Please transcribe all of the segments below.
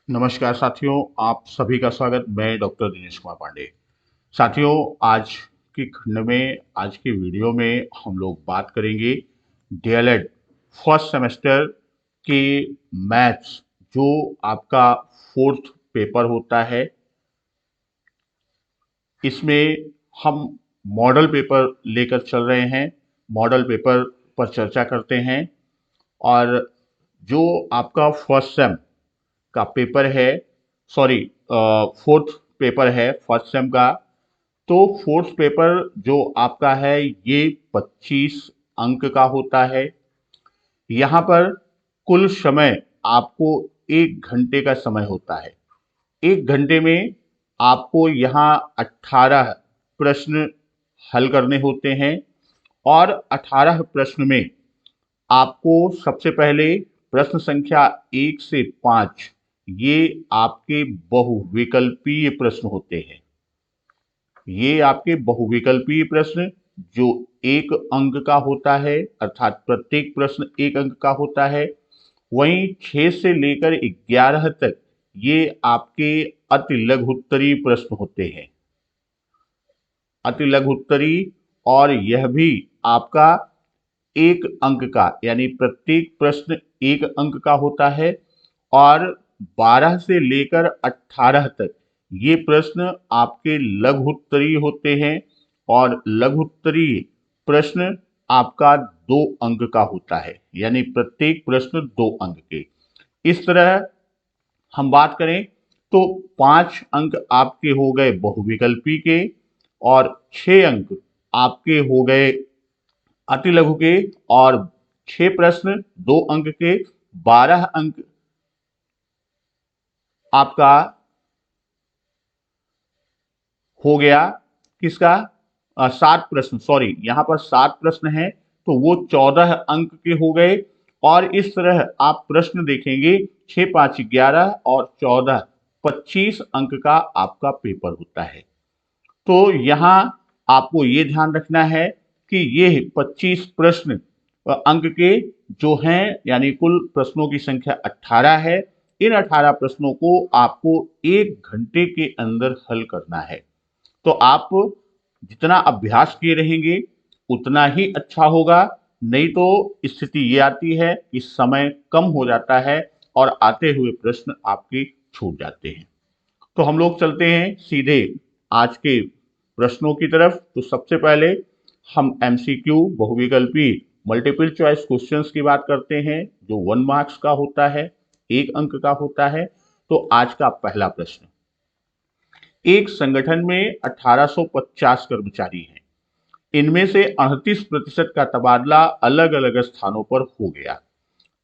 नमस्कार साथियों, आप सभी का स्वागत। मैं डॉक्टर दिनेश कुमार पांडे। साथियों, आज की खंड में, आज की वीडियो में हम लोग बात करेंगे डीएलएड फर्स्ट सेमेस्टर के मैथ्स, जो आपका फोर्थ पेपर होता है। इसमें हम मॉडल पेपर लेकर चल रहे हैं, मॉडल पेपर पर चर्चा करते हैं। और जो आपका फर्स्ट सेम का पेपर है, सॉरी, फोर्थ पेपर है फर्स्ट सेम का। तो फोर्थ पेपर जो आपका है ये 25 अंक का होता है। यहाँ पर कुल समय आपको 1 घंटे का समय होता है। 1 घंटे में आपको यहाँ 18 प्रश्न हल करने होते हैं। और 18 प्रश्न में आपको सबसे पहले प्रश्न संख्या 1 से 5, ये आपके बहुविकल्पीय प्रश्न होते हैं। ये आपके बहुविकल्पीय प्रश्न जो 1 अंक का होता है, अर्थात प्रत्येक प्रश्न 1 अंक का होता है। वहीं 6 से लेकर 11 तक ये आपके अति लघुत्तरीय प्रश्न होते हैं। अति लघुत्तरीय, और यह भी आपका 1 अंक का, यानी प्रत्येक प्रश्न 1 अंक का होता है। और 12 से लेकर 18 तक ये प्रश्न आपके लघुत्तरीय होते हैं। और लघुत्तरीय प्रश्न आपका 2 अंक का होता है, यानी प्रत्येक प्रश्न 2 अंक के। इस तरह हम बात करें तो 5 अंक आपके हो गए बहुविकल्पी के, और 6 अंक आपके हो गए अति लघु के। और 6 प्रश्न 2 अंक के, 12 अंक आपका हो गया किसका, 7 प्रश्न, सॉरी, यहाँ पर 7 प्रश्न हैं तो वो 14 अंक के हो गए। और इस तरह आप प्रश्न देखेंगे, 6 5 11 और 14 25 अंक का आपका पेपर होता है। तो यहाँ आपको ये ध्यान रखना है कि ये 25 प्रश्न अंक के जो हैं, यानी कुल प्रश्नों की संख्या 18 है। इन 18 प्रश्नों को आपको 1 घंटे के अंदर हल करना है। तो आप जितना अभ्यास किए रहेंगे उतना ही अच्छा होगा। नहीं तो स्थिति ये आती है कि समय कम हो जाता है और आते हुए प्रश्न आपके छूट जाते हैं। तो हम लोग चलते हैं सीधे आज के प्रश्नों की तरफ। तो सबसे पहले हम एमसीक्यू बहुविकल्पी मल्टीपल चॉइस क्वेश्चंस की बात करते हैं, जो 1 मार्क्स का होता है, 1 अंक का होता है। तो आज का पहला प्रश्न, एक संगठन में 1850 कर्मचारी हैं। इनमें से 38% का तबादला अलग अलग स्थानों पर हो गया।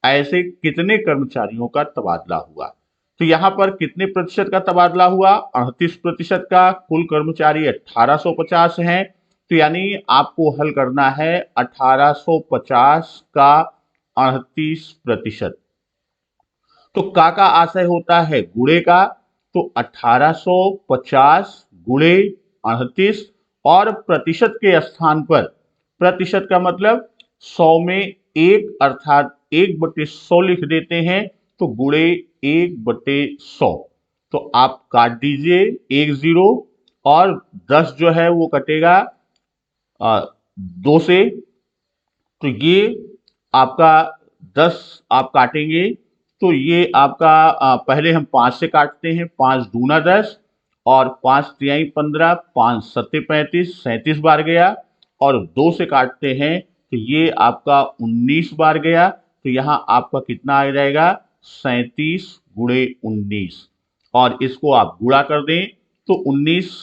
ऐसे कितने कर्मचारियों का तबादला हुआ? तो यहां पर कितने प्रतिशत का तबादला हुआ? 38% का। कुल कर्मचारी 1850 हैं, तो यानी आपको हल करना है 1850 का 38%। तो का आशय होता है गुणे का। तो 1850 गुणे 38, और प्रतिशत के स्थान पर, प्रतिशत का मतलब 100 में 1, अर्थात 1/100 लिख देते हैं। तो गुणे 1/100। तो आप काट दीजिए 1 0, और 10 जो है वो कटेगा 2 से। तो ये आपका 10 आप काटेंगे, तो ये आपका पहले हम 5 से काटते हैं। 5 दूना 10, और 5 तिहाई 15, 5 सत्ते 35, 37 बार गया। और 2 से काटते हैं तो ये आपका 19 बार गया। तो यहाँ आपका कितना आ जाएगा? 37 गुणे 19। और इसको आप गुणा कर दें तो 19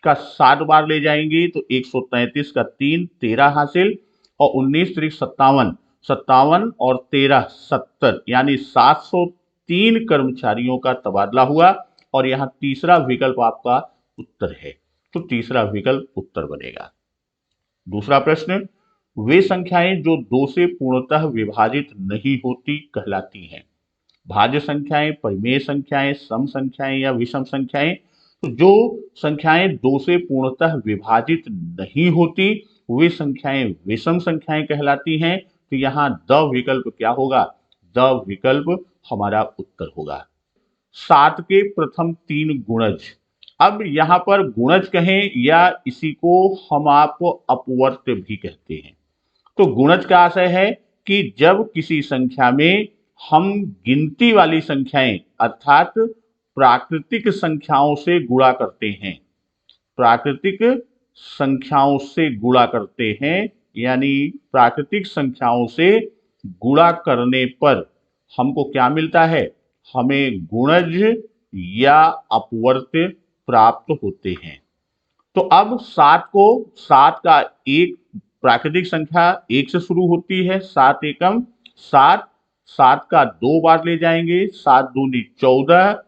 का 7 बार ले जाएंगे तो 133 का 3, 13 हासिल। और 19 त्रिक 57, 57 और 13 70, यानी 703 कर्मचारियों का तबादला हुआ। और यहाँ तीसरा विकल्प आपका उत्तर है, तो तीसरा विकल्प उत्तर बनेगा। दूसरा प्रश्न, वे संख्याएं जो 2 से पूर्णतः विभाजित नहीं होती कहलाती हैं? भाज्य संख्याएं, परिमेय संख्याएं, सम संख्याएं या विषम संख्याएं? तो जो संख्याएं 2 से पूर्णतः विभाजित नहीं होती वे संख्याएं विषम संख्याएं कहलाती हैं। तो यहाँ द विकल्प क्या होगा? द विकल्प हमारा उत्तर होगा। 7 के प्रथम 3 गुणज। अब यहां पर गुणज कहें या इसी को हम आप अपवर्त्य भी कहते हैं। तो गुणज का आशय है कि जब किसी संख्या में हम गिनती वाली संख्याएं अर्थात प्राकृतिक संख्याओं से गुणा करते हैं, प्राकृतिक संख्याओं से गुणा करते हैं, यानी प्राकृतिक संख्याओं से गुणा करने पर हमको क्या मिलता है, हमें गुणज या अपवर्त्य प्राप्त होते हैं। तो अब 7 का एक प्राकृतिक संख्या 1 से शुरू होती है, 7 एकम 7, 7 का 2 बार ले जाएंगे, 7 दूनी 14,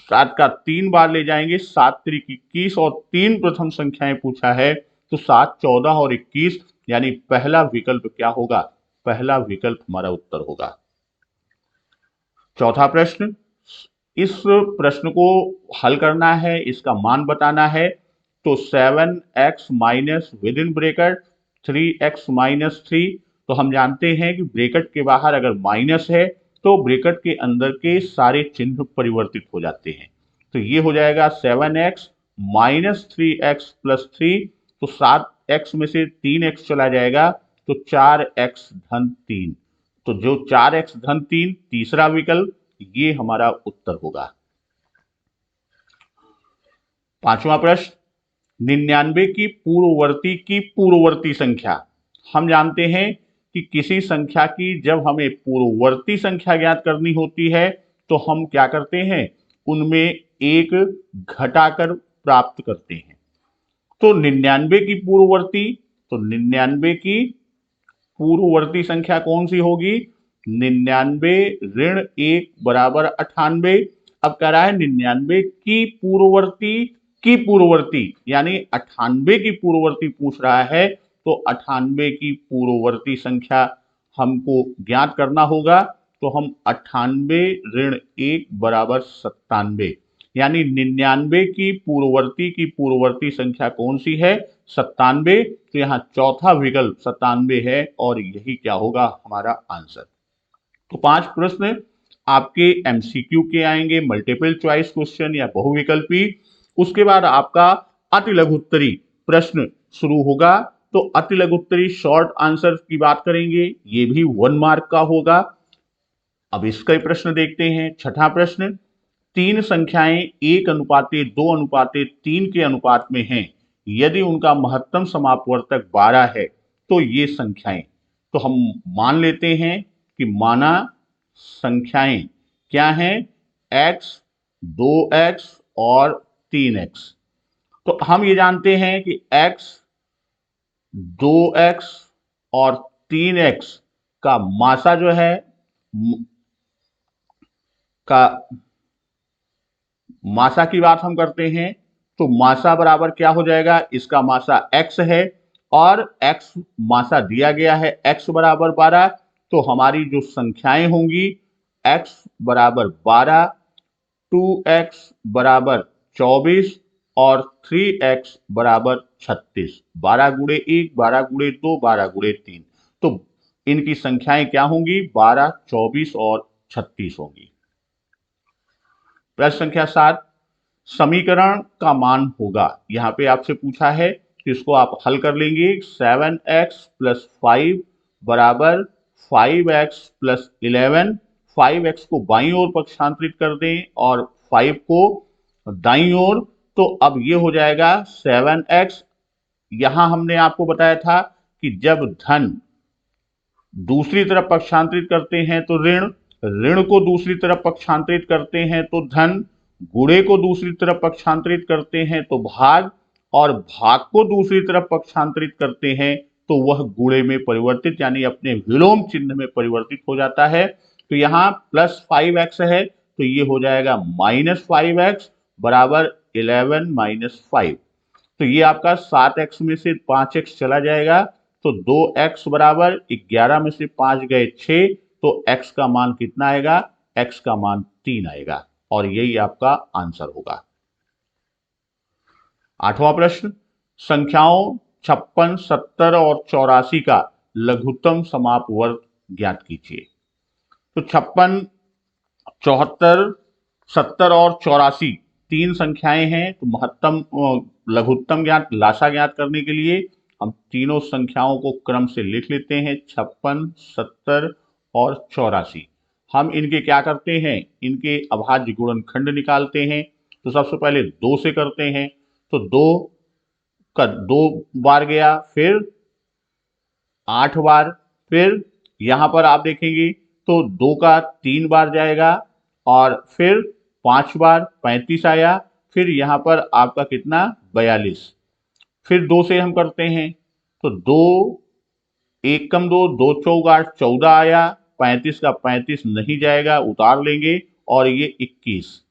7 का 3 बार ले जाएंगे, 7 त्रिक 21 और 3 प्रथम संख्याएं पूछा है, तो 7, 14 और 21 यानी पहला विकल्प क्या होगा, पहला विकल्प हमारा उत्तर होगा। चौथा प्रश्न, इस प्रश्न को हल करना है, इसका मान बताना है। तो 7x minus with in bracket 3x minus 3, तो हम जानते हैं कि ब्रेकेट के बाहर अगर माइनस है तो ब्रेकेट के अंदर के सारे चिन्ह परिवर्तित हो जाते हैं। तो ये हो जाएगा 7x माइनस 3x प्लस 3, तो 7x में से 3x चला जाएगा तो 4x धन 3, तो जो 4x धन 3 तीसरा विकल्प, ये हमारा उत्तर होगा। पांचवा प्रश्न, 99 की पूर्ववर्ती संख्या। हम जानते हैं कि किसी संख्या की जब हमें पूर्ववर्ती संख्या ज्ञात करनी होती है तो हम क्या करते हैं, उनमें एक घटाकर प्राप्त करते हैं। तो 99 की पूर्ववर्ती, तो 99 की पूर्ववर्ती संख्या कौन सी होगी, 99 ऋण 1 बराबर 98। अब कह रहा है 99 की पूर्ववर्ती यानी 98 की पूर्ववर्ती पूछ रहा है, तो 98 की पूर्ववर्ती संख्या हमको ज्ञात करना होगा। तो हम 98 ऋण 1 बराबर 97, यानी 99 की पूर्ववर्ती संख्या कौन सी है, 97। तो यहाँ चौथा विकल्प 97 है और यही क्या होगा हमारा आंसर। तो 5 प्रश्न आपके एमसीक्यू के आएंगे, मल्टीपल चॉइस क्वेश्चन या बहुविकल्पी। उसके बाद आपका अति लघुत्तरी प्रश्न शुरू होगा। तो अति लघुत्तरी शॉर्ट आंसर की बात करेंगे, ये भी 1 मार्क का होगा। अब इसका प्रश्न देखते हैं। छठा प्रश्न, 3 संख्याएं 1:2:3 के अनुपात में हैं, यदि उनका महत्तम समापवर्तक 12 है तो ये संख्याएं, तो हम मान लेते हैं कि माना संख्याएं क्या हैं, x, 2x और 3x। तो हम ये जानते हैं कि x, 2x और 3x का मासा जो है का मासा की बात हम करते हैं, तो मासा बराबर क्या हो जाएगा, इसका मासा x है और x मासा दिया गया है x बराबर 12। तो हमारी जो संख्याएं होंगी x बराबर 12, 2x बराबर 24 और 3x बराबर 36। 12 गुणे 1, 12 गुणे 2, 12 गुणे 3, तो इनकी संख्याएं क्या होंगी, 12, 24 और 36 होंगी। प्रश्न संख्या 7, समीकरण का मान होगा, यहां पे आपसे पूछा है कि इसको आप हल कर लेंगे। 7x प्लस 5 बराबर 5x प्लस 11, 5x को बाईं ओर पक्षांतरित कर दें और 5 को दाईं ओर, तो अब ये हो जाएगा 7x। यहां हमने आपको बताया था कि जब धन दूसरी तरफ पक्षांतरित करते हैं तो ऋण, ऋण को दूसरी तरफ पक्षांतरित करते हैं तो धन, गुणे को दूसरी तरफ पक्षांतरित करते हैं तो भाग, और भाग को दूसरी तरफ पक्षांतरित करते हैं तो वह गुणे में परिवर्तित यानी अपने विलोम चिन्ह में परिवर्तित हो जाता है। तो यहाँ प्लस 5x है, तो ये हो जाएगा माइनस 5x बराबर 11 माइनस 5। तो ये आपका 7x में से 5x चला जाएगा, तो 2x बराबर 11 में से 5 गए 6, तो x का मान कितना आएगा, x का मान 3 आएगा और यही आपका आंसर होगा। 8वां प्रश्न, संख्याओं 56, 70 और 84 का लघुत्तम समापवर्ग ज्ञात कीजिए। तो 56, 74, 70 और 84 तीन संख्याएं हैं, तो महत्तम लघुत्तम ज्ञात लासा ज्ञात करने के लिए हम तीनों संख्याओं को क्रम से लिख लेते हैं, 56, 70 और 84। हम इनके क्या करते हैं, इनके अभाज्य गुणनखंड निकालते हैं। तो सबसे पहले 2 से करते हैं, तो 2 का 2 बार गया, फिर 8 बार, फिर यहां पर आप देखेंगे तो 2 का 3 बार जाएगा, और फिर 5 बार 35 आया, फिर यहां पर आपका कितना 42। फिर 2 से हम करते हैं, तो 2 एक कम 2, 2 चौक 8, 14 आया, 35 का 35 नहीं जाएगा, उतार लेंगे, और ये 21।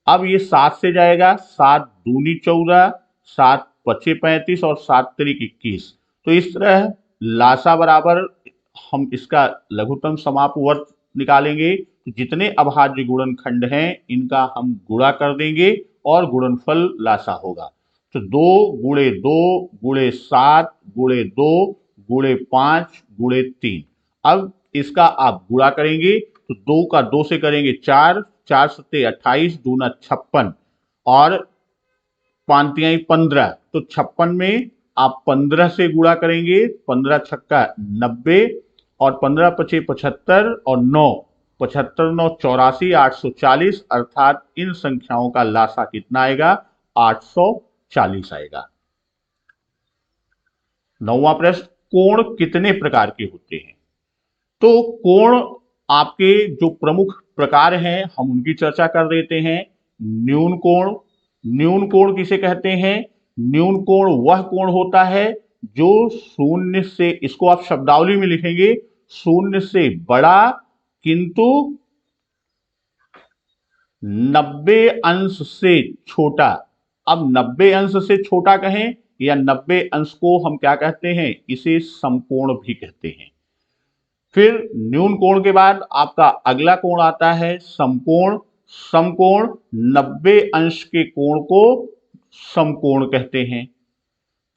अब ये 7 से जाएगा, 7 दूनी 14, 7 पचे 35 और 7 तरीक 21। तो इस तरह लासा बराबर हम इसका लघुत्तम समापवर्त निकालेंगे, तो जितने अभाज्य गुणनखंड हैं इनका हम गुणा कर देंगे और गुणनफल लासा होगा। तो 2 गुणे 2 गुणे 7 गुणे 2 गुणे 5 गुणे 3। अब इसका आप गुणा करेंगे, तो 2 का 2 से करेंगे 4, 4 सत्ते 28, दूना 56 और पांतियाई 15। तो 56 में आप 15 से गुणा करेंगे, 15 छक्का 90 और 15 पचे 75 और 9 75 9 84 840, अर्थात इन संख्याओं का लासा कितना आएगा, 840 आएगा। 9वां प्रश्न, कोण कितने प्रकार के होते हैं? तो कोण आपके जो प्रमुख प्रकार हैं हम उनकी चर्चा कर देते हैं। न्यून कोण, न्यून कोण किसे कहते हैं? न्यून कोण वह कोण होता है जो शून्य से, इसको आप शब्दावली में लिखेंगे, शून्य से बड़ा किंतु 90 अंश से छोटा। अब 90 अंश से छोटा कहें या 90 अंश को हम क्या कहते हैं, इसे समकोण भी कहते हैं। फिर न्यून कोण के बाद आपका अगला कोण आता है समकोण। समकोण 90 अंश के कोण को समकोण कहते हैं।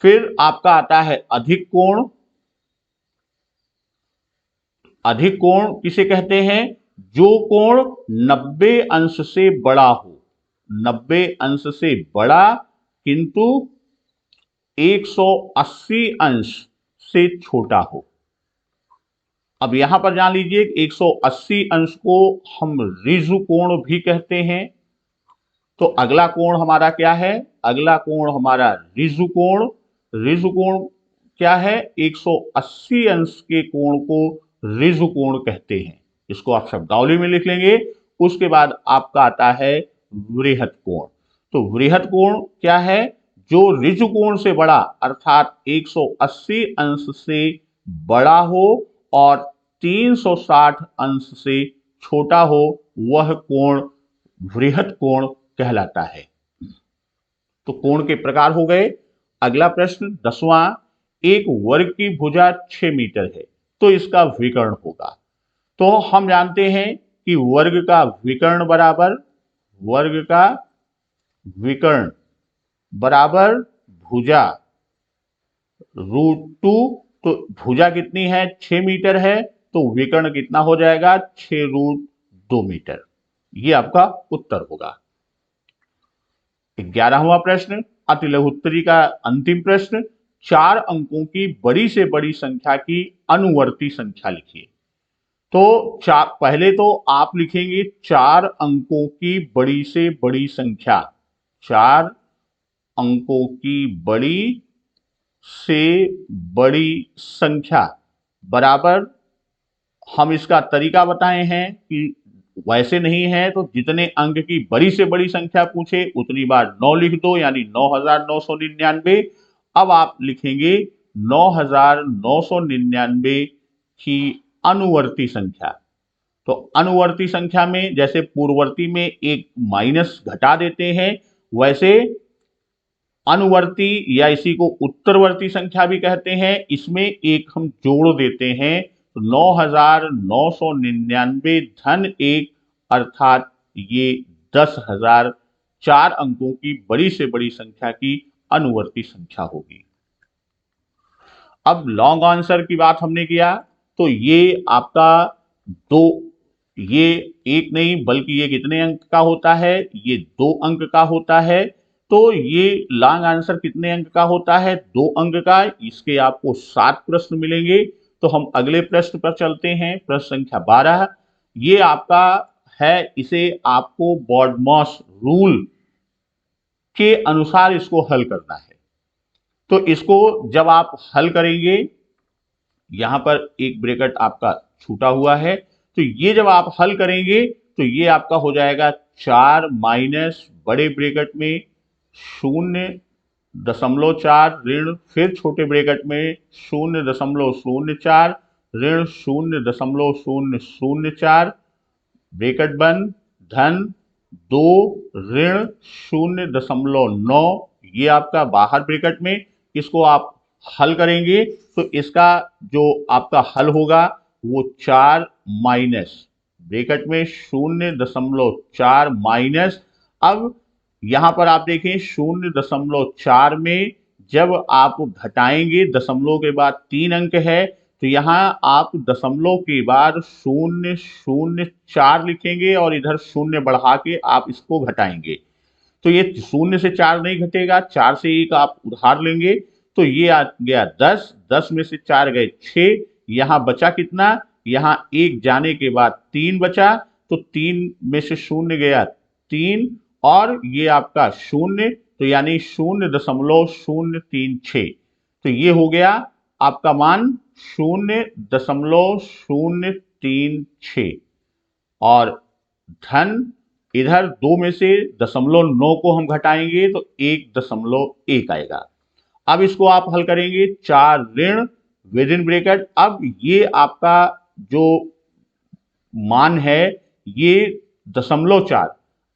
फिर आपका आता है अधिक कोण। अधिक कोण किसे कहते हैं? जो कोण 90 अंश से बड़ा हो, 90 अंश से बड़ा किंतु 180 अंश से छोटा हो। अब यहां पर जान लीजिए 180 अंश को हम ऋजु कोण भी कहते हैं। तो अगला कोण हमारा क्या है? अगला कोण हमारा ऋजु कोण। ऋजु कोण क्या है? 180 अंश के कोण को ऋजु कोण कहते हैं। इसको आप शब्दावली में लिख लेंगे। उसके बाद आपका आता है वृहत कोण। तो वृहत कोण क्या है? जो ऋजु कोण से बड़ा अर्थात 180 अंश से बड़ा हो और 360 अंश से छोटा हो, वह कोण वृहत कोण कहलाता है। तो कोण के प्रकार हो गए। अगला प्रश्न 10वां, एक वर्ग की भुजा 6 मीटर है, तो इसका विकर्ण होगा। तो हम जानते हैं कि वर्ग का विकर्ण बराबर, वर्ग का विकर्ण बराबर भुजा √2। तो भुजा कितनी है? 6 मीटर है, तो विकर्ण कितना हो जाएगा? 6√2 मीटर। ये आपका उत्तर होगा। 11वां प्रश्न, अति लघुत्तरी का अंतिम प्रश्न, 4 अंकों की बड़ी से बड़ी संख्या की अनुवर्ती संख्या लिखिए। तो पहले तो आप लिखेंगे 4 अंकों की बड़ी से बड़ी संख्या, 4 अंकों की बड़ी से बड़ी संख्या बराबर, हम इसका तरीका बताए हैं कि वैसे नहीं है तो जितने अंक की बड़ी से बड़ी संख्या पूछे उतनी बार 9 लिख दो, यानी 9999। अब आप लिखेंगे 9999 की अनुवर्ती संख्या। तो अनुवर्ती संख्या में जैसे पूर्ववर्ती में एक माइनस घटा देते हैं, वैसे अनुवर्ती या इसी को उत्तरवर्ती संख्या भी कहते हैं, इसमें एक हम जोड़ देते हैं, तो 9999 धन 1, अर्थात ये 10,000 4 अंकों की बड़ी से बड़ी संख्या की अनुवर्ती संख्या होगी। अब लॉन्ग आंसर की बात हमने किया, तो ये आपका 2 ये एक नहीं बल्कि ये कितने अंक का होता है, ये 2 अंक का होता है। तो ये लॉन्ग आंसर कितने अंक का होता है, 2 अंक का। इसके आपको 7 प्रश्न मिलेंगे। तो हम अगले प्रश्न पर चलते हैं, प्रश्न संख्या 12। ये आपका है, इसे आपको बॉडमॉस रूल के अनुसार इसको हल करना है। तो इसको जब आप हल करेंगे, यहां पर एक ब्रैकेट आपका छूटा हुआ है, तो ये जब आप हल करेंगे तो ये आपका हो जाएगा 4 माइनस बड़े ब्रैकेट में 0.4 ऋण, फिर छोटे ब्रैकेट में 0.04 ऋण 0.004 ब्रैकेट बंद, धन 2 ऋण 0.9, ये आपका बाहर ब्रैकेट में। इसको आप हल करेंगे तो इसका जो आपका हल होगा वो 4 माइनस ब्रैकेट में 0.4 माइनस। अब यहां पर आप देखें 0.4 में जब आप घटाएंगे, दशमलव के बाद 3 अंक है, तो यहां आप दशमलव के बाद 0.04 लिखेंगे और इधर शून्य बढ़ा के आप इसको घटाएंगे। तो ये 0 से 4 नहीं घटेगा, 4 से 1 आप उधार लेंगे। तो ये आ गया 10, 10 में से 4 गए 6, यहां बचा कितना, यहां 1 जाने के बाद 3 बचा, तो 3 में से 0 गया 3, और ये आपका 0, तो यानी 0.036। तो ये हो गया आपका मान 0.036। और धन इधर 2 में से 0.9 को हम घटाएंगे तो 1.1 आएगा। अब इसको आप हल करेंगे, 4 ऋण विद इन ब्रैकेट। अब ये आपका जो मान है ये 0.4,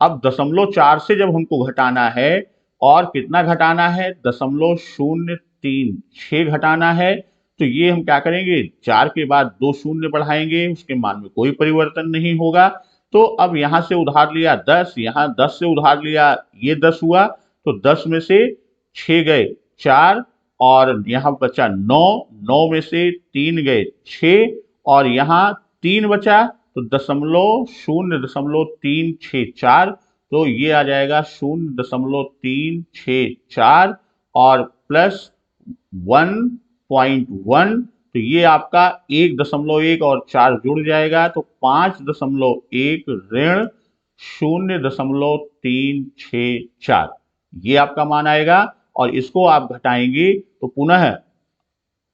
अब 0.4 से जब हमको घटाना है, और कितना घटाना है, 0.036 घटाना है, तो ये हम क्या करेंगे, 4 के बाद 2 शून्य बढ़ाएंगे, उसके मान में कोई परिवर्तन नहीं होगा। तो अब यहां से उधार लिया 10, यहां 10 से उधार लिया, ये 10 हुआ, तो 10 में से 6 गए 4, और यहां बचा 9, 9 में से 3 गए 6, और यहां 3 बचा, तो 0.0364, तो ये आ जाएगा 0.364 और प्लस 1.1, तो ये आपका 1.1 और 4 जुड़ जाएगा, तो 5.1 ऋण 0.364, ये आपका मान आएगा। और इसको आप घटाएंगे तो पुनः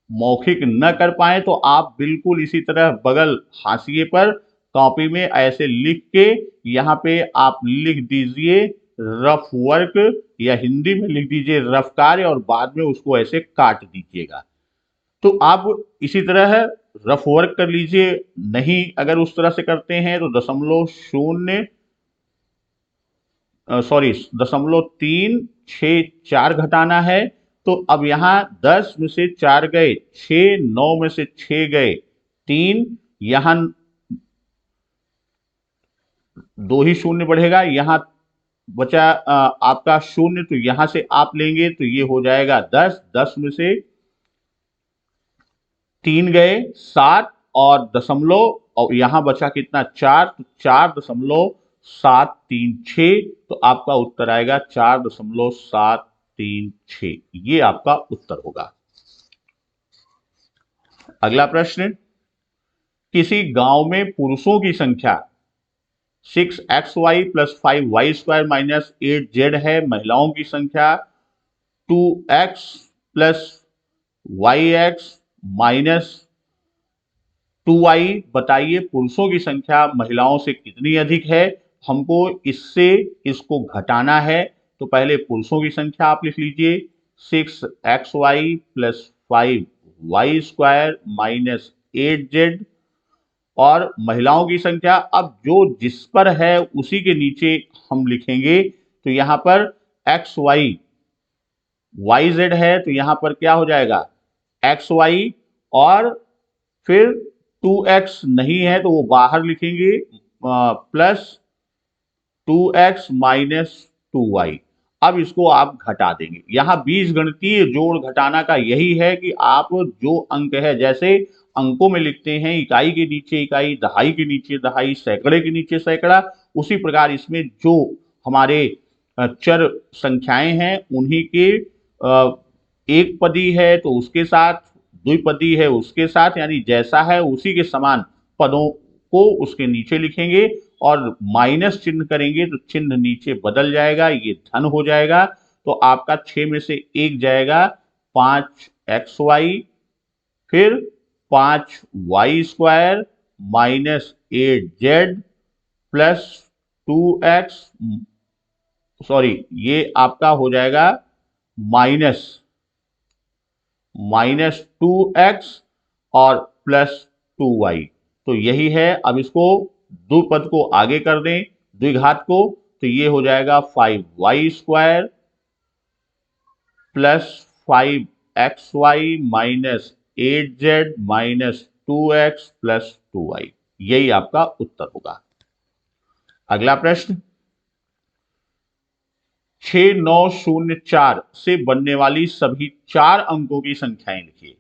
मौखिक न कर पाए तो आप बिल्कुल इसी तरह बगल हाशिए पर कॉपी में ऐसे लिख के यहाँ पे आप लिख दीजिए रफ वर्क, या हिंदी में लिख दीजिए रफ कार्य, और बाद में उसको ऐसे काट दीजिएगा। तो आप इसी तरह रफ वर्क कर लीजिए। नहीं अगर उस तरह से करते हैं तो 0.364 घटाना है। तो अब यहां 10 में से 4 गए 6, 9 में से 6 गए 3, यहां 2 ही शून्य बढ़ेगा, यहां बचा आपका शून्य, तो यहां से आप लेंगे तो ये हो जाएगा 10, 10 में से 3 गए 7, और दशमलव, और यहां बचा कितना 4, तो 4.736, तो आपका उत्तर आएगा 4.736, ये आपका उत्तर होगा। अगला प्रश्न, किसी गांव में पुरुषों की संख्या 6xy + 5y² - 8z है, महिलाओं की संख्या 2x + yx - 2y, बताइए पुरुषों की संख्या महिलाओं से कितनी अधिक है। हमको इससे इसको घटाना है, तो पहले पुरुषों की संख्या आप लिख लीजिए 6xy + 5y² - 8z, और महिलाओं की संख्या अब जो जिस पर है उसी के नीचे हम लिखेंगे। तो यहां पर xy yz है, तो यहां पर क्या हो जाएगा xy, और फिर 2x नहीं है तो वो बाहर लिखेंगे प्लस 2x - 2y। अब इसको आप घटा देंगे। यहां बीजगणितीय जोड़ घटाना का यही है कि आप जो अंक है, जैसे अंकों में लिखते हैं, इकाई के नीचे इकाई, दहाई के नीचे दहाई, सैकड़े के नीचे सैकड़ा, उसी प्रकार इसमें जो हमारे चर संख्याएं हैं उन्हीं के एक पदी है तो उसके साथ, द्विपदी है उसके साथ, यानी जैसा है उसी के समान पदों को उसके नीचे लिखेंगे और माइनस चिन्ह करेंगे तो चिन्ह नीचे बदल जाएगा, ये धन हो जाएगा। तो आपका 6 में से 1 जाएगा 5xy, फिर 5y² minus 8z plus 2x, sorry ये आपका हो जाएगा माइनस 2x और प्लस 2y। तो यही है। अब इसको द्विपद को आगे कर दें, द्विघात को, तो ये हो जाएगा 5y² plus 5xy minus 8z minus 2x plus 2y। यही आपका उत्तर होगा। अगला प्रश्न, 6904 से बनने वाली सभी 4 अंकों की संख्याएं लिखिए।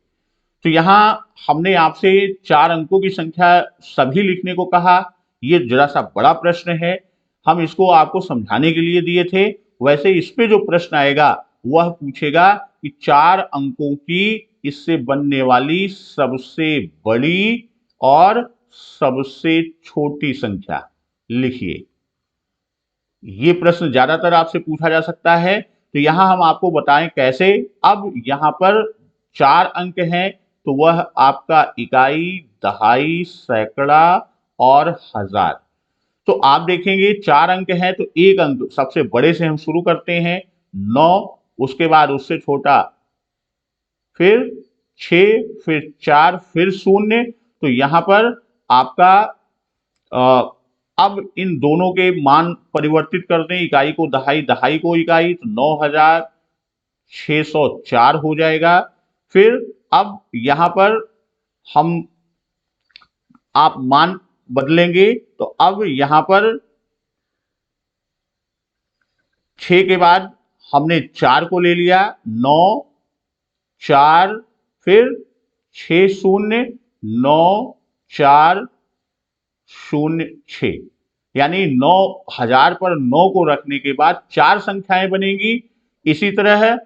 तो यहां हमने आपसे 4 अंकों की संख्या सभी लिखने को कहा। ये जरा सा बड़ा प्रश्न है, हम इसको आपको समझाने के लिए दिए थे। वैसे इस पे जो प्रश्न आएगा वह पूछेगा कि 4 अंकों की इससे बनने वाली सबसे बड़ी और सबसे छोटी संख्या लिखिए। ये प्रश्न ज्यादातर आपसे पूछा जा सकता है। तो यहां हम आपको बताएं कैसे। अब यहां पर 4 अंक हैं तो वह आपका इकाई, दहाई, सैकड़ा और हजार। तो आप देखेंगे 4 अंक हैं तो एक अंक सबसे बड़े से हम शुरू करते हैं 9, उसके बाद उससे छोटा, फिर 6, फिर 4, फिर 0। तो यहां पर आपका अब इन दोनों के मान परिवर्तित कर दें, इकाई को दहाई, दहाई को इकाई, तो 9604 हो जाएगा। फिर अब यहां पर हम आप मान बदलेंगे तो अब यहां पर 6 के बाद हमने 4 को ले लिया, 9 4, फिर 6 0 9 4 0 6, यानी 9000 पर 9 को रखने के बाद 4 संख्याएं बनेंगी। इसी तरह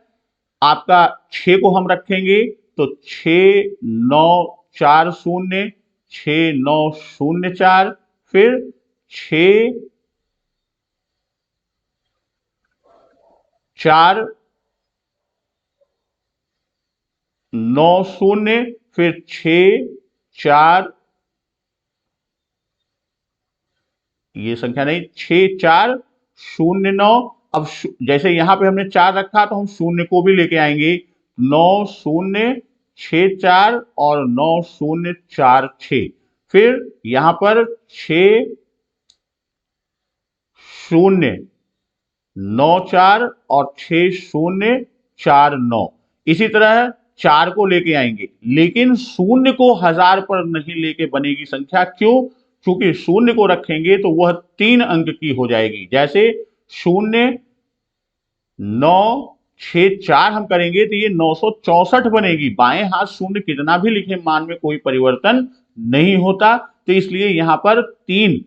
आपका 6 को हम रखेंगे तो 6 9 4 0 6 9 0 4, फिर 6 4 9 0, फिर 6 4, ये संख्या नहीं, 6 4 0 9। अब जैसे यहां पे हमने 4 रखा तो हम 0 को भी लेके आएंगे, 9 0 6 4 और 9 0 4 6। फिर यहां पर 6 0 9 4 और 6 0 4 9। इसी तरह 4 को लेके आएंगे, लेकिन 0 को 1000 पर नहीं लेके बनेगी संख्या। क्यों? क्योंकि 0 को रखेंगे तो वह 3 अंक की हो जाएगी। जैसे 0 9 6 4 हम करेंगे तो ये 964 बनेगी। बाएं हाथ 0 कितना भी लिखे मान में कोई परिवर्तन नहीं होता, तो इसलिए यहां पर 3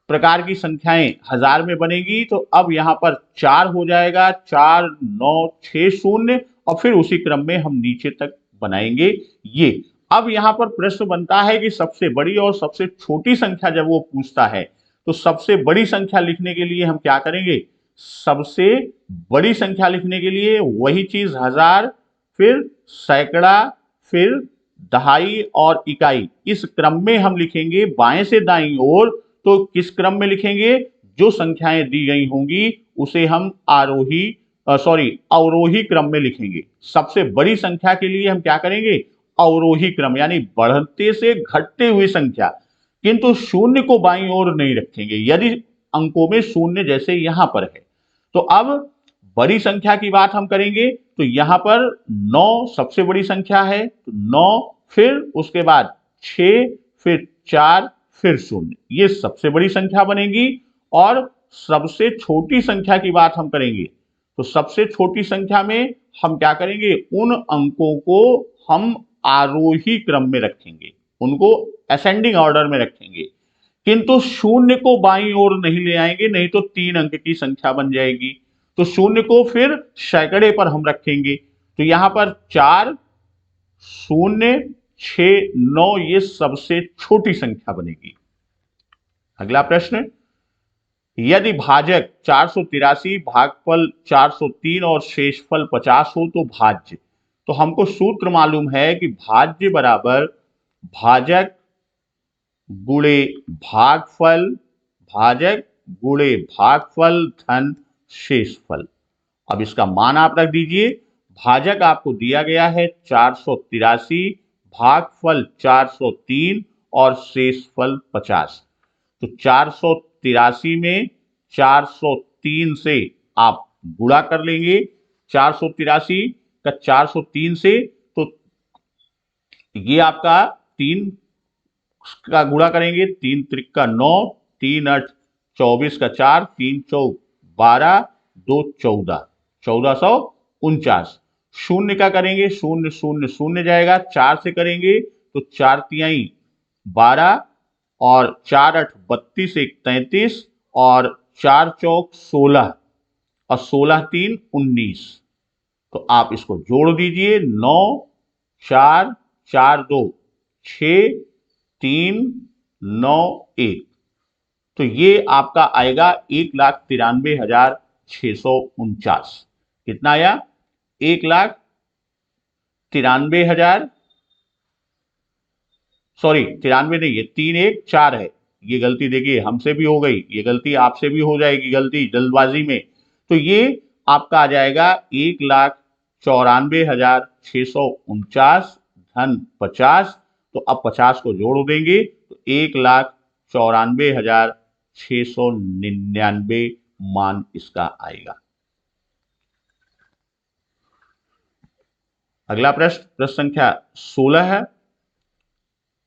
प्रकार की संख्याएं 1000 में बनेगी। तो अब यहां पर 4 हो जाएगा, 4 9 6 0, और फिर उसी क्रम में हम नीचे तक बनाएंगे ये। अब यहां पर प्रश्न बनता है कि सबसे बड़ी और सबसे छोटी संख्या जब वो पूछता है तो सबसे बड़ी संख्या लिखने के लिए हम क्या करेंगे? सबसे बड़ी संख्या लिखने के लिए वही चीज 1000, फिर सैकड़ा, फिर दहाई और इकाई, इस क्रम में हम लिखेंगे बाएं से दाईं ओर। तो किस क्रम में लिखेंगे? जो संख्याएं दी गई होंगी उसे हम अवरोही क्रम में लिखेंगे। सबसे बड़ी संख्या के लिए हम क्या करेंगे? अवरोही क्रम, यानी बढ़ते से घटते हुए संख्या, किंतु 0 को बाईं ओर नहीं रखेंगे यदि अंकों में 0 जैसे यहां पर है। तो अब बड़ी संख्या की बात हम करेंगे तो यहां पर 9 सबसे बड़ी संख्या है, तो 9, फिर उसके बाद 6, फिर 4, फिर 0, ये सबसे बड़ी संख्या बनेगी। और सबसे छोटी संख्या की बात हम करेंगे तो सबसे छोटी संख्या में हम क्या करेंगे? उन अंकों को हम आरोही क्रम में रखेंगे, उनको असेंडिंग ऑर्डर में रखेंगे, किंतु शून्य को बाईं ओर नहीं ले आएंगे, नहीं तो 3 अंक की संख्या बन जाएगी। तो शून्य को फिर सैकड़े पर हम रखेंगे, तो यहां पर 4, 0, 6, 9 ये सबसे छोटी संख्या बनेगी। अगला प्रश्न, यदि भाजक 483 भागफल 403 और शेषफल 50 हो तो भाज्य। तो हमको सूत्र मालूम है कि भाज्य बराबर भाजक गुणे भागफल, भाजक गुणे भागफल धन शेषफल। अब इसका मान आप रख दीजिए। भाजक आपको दिया गया है 483, भागफल 403 और शेषफल 50। तो 483 में 403 से आप गुणा कर लेंगे, 483 का 403 से, तो ये आपका 3 का गुणा करेंगे, 3 त्रिक 9, 3 8 24 का 4, 3 चौक 12, 2 14, 1449। शून्य का करेंगे, शून्य शून्य शून्य जाएगा, 4 से करेंगे तो 4 तिहाई 12 और 4 8 32, 1 33 और 4 चौक 16 और 16 3 19। तो आप इसको जोड़ दीजिए, 9 4 4 2 6 3 9 1। तो ये आपका आएगा 1,93,649। कितना आया? 1,93,000, सॉरी 93 नहीं, ये 3 1 4 है, ये गलती देखिए हमसे भी हो गई, ये गलती आपसे भी हो जाएगी, गलती जल्दबाजी में। तो ये आपका आ जाएगा 1,94,649 धन 50। तो अब 50 को जोड़ देंगे तो 1,94,699 मान इसका आएगा। अगला प्रश्न, प्रश्न संख्या 16 है।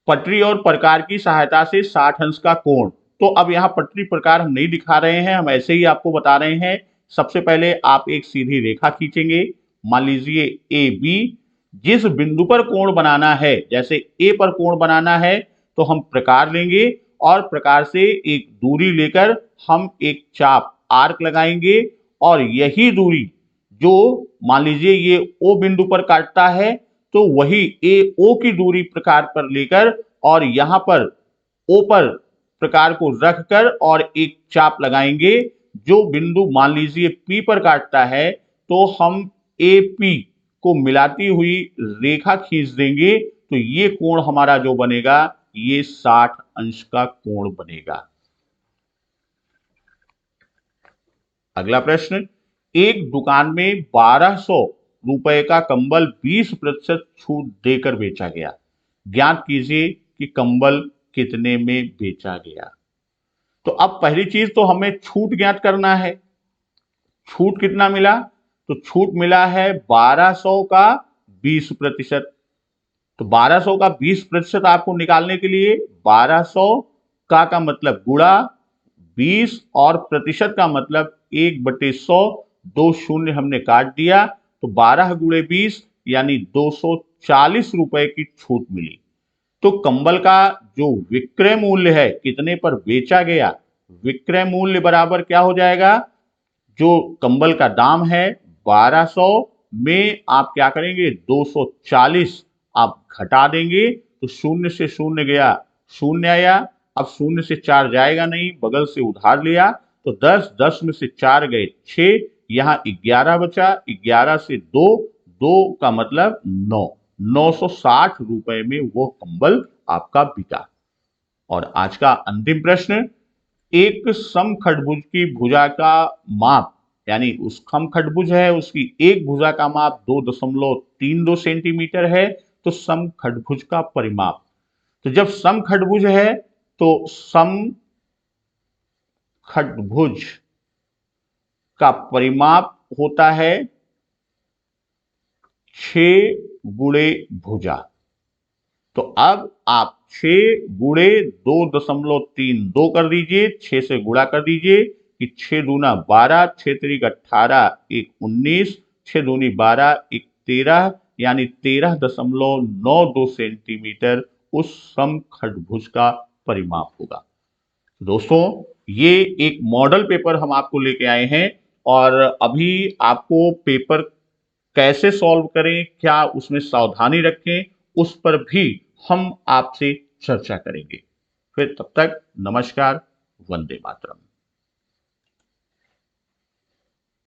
पटरी और प्रकार की सहायता से 60 अंश का कोण। तो अब यहां पटरी प्रकार हम नहीं दिखा रहे हैं, हम ऐसे ही आपको बता रहे हैं। सबसे पहले आप एक सीधी रेखा खींचेंगे, मान लीजिए ए बी। जिस बिंदु पर कोण बनाना है, जैसे ए पर कोण बनाना है तो हम प्रकार लेंगे और प्रकार से एक दूरी लेकर हम एक चाप आर्क लगाएंगे, और यही दूरी जो मान लीजिए ये ओ बिंदु पर काटता है तो वही ए ओ की दूरी प्रकार पर लेकर और यहां पर ओ पर प्रकार को रखकर और एक चाप लगाएंगे। जो बिंदु मान लीजिए पी पर काटता है तो हम ए पी को मिलाती हुई रेखा खींच देंगे, तो ये कोण हमारा जो बनेगा ये 60 अंश का कोण बनेगा। अगला प्रश्न, एक दुकान में 1200 रुपए का कंबल 20% छूट देकर बेचा गया, ज्ञात कीजिए कि कंबल कितने में बेचा गया। तो अब पहली चीज तो हमें छूट ज्ञात करना है। छूट कितना मिला? तो छूट मिला है 1200 का 20%। तो 1200 का 20% आपको निकालने के लिए 1200 का मतलब गुणा 20 और प्रतिशत का मतलब 1/100, 2 शून्य हमने काट दिया, तो 12 गुणे 20 यानी 240 रुपए की छूट मिली। तो कंबल का जो विक्रय मूल्य है, कितने पर बेचा गया, विक्रय मूल्य बराबर क्या हो जाएगा? जो कंबल का दाम है 1200 में आप क्या करेंगे, 240 आप घटा देंगे, तो शून्य से शून्य गया, शून्य आया। अब शून्य से 4 जाएगा नहीं, बगल से उधार लिया, तो 10, 10 में से 4 गए 6, यहां 11 बचा, 11 से 2, 2 का मतलब 9, 960 रुपए में वो कंबल आपका बिका। और आज का अंतिम प्रश्न, एक समखंडभुज की भुजा का माप, यानी उस समखंडभुज है उसकी एक भुजा का माप 2.32 सेंटीमीटर है, तो समखंडभुज का परिमाप। तो जब समखंडभुज है तो समखंडभुज का परिमाप होता है 6 गुणे भुजा। तो अब आप 6 गुणे 2.32 कर दीजिए, 6 से गुणा कर दीजिए कि 6 दूना 12, 6 तिरिक 18, 1 19, 6 दूनी 12, 1 13, यानी 13.92 सेंटीमीटर उस समखंडभुज का परिमाप होगा। दोस्तों, ये एक मॉडल पेपर हम आपको लेके आए हैं और अभी आपको पेपर कैसे सॉल्व करें, क्या उसमें सावधानी रखें, उस पर भी हम आपसे चर्चा करेंगे। फिर तब तक नमस्कार, वंदे मातरम।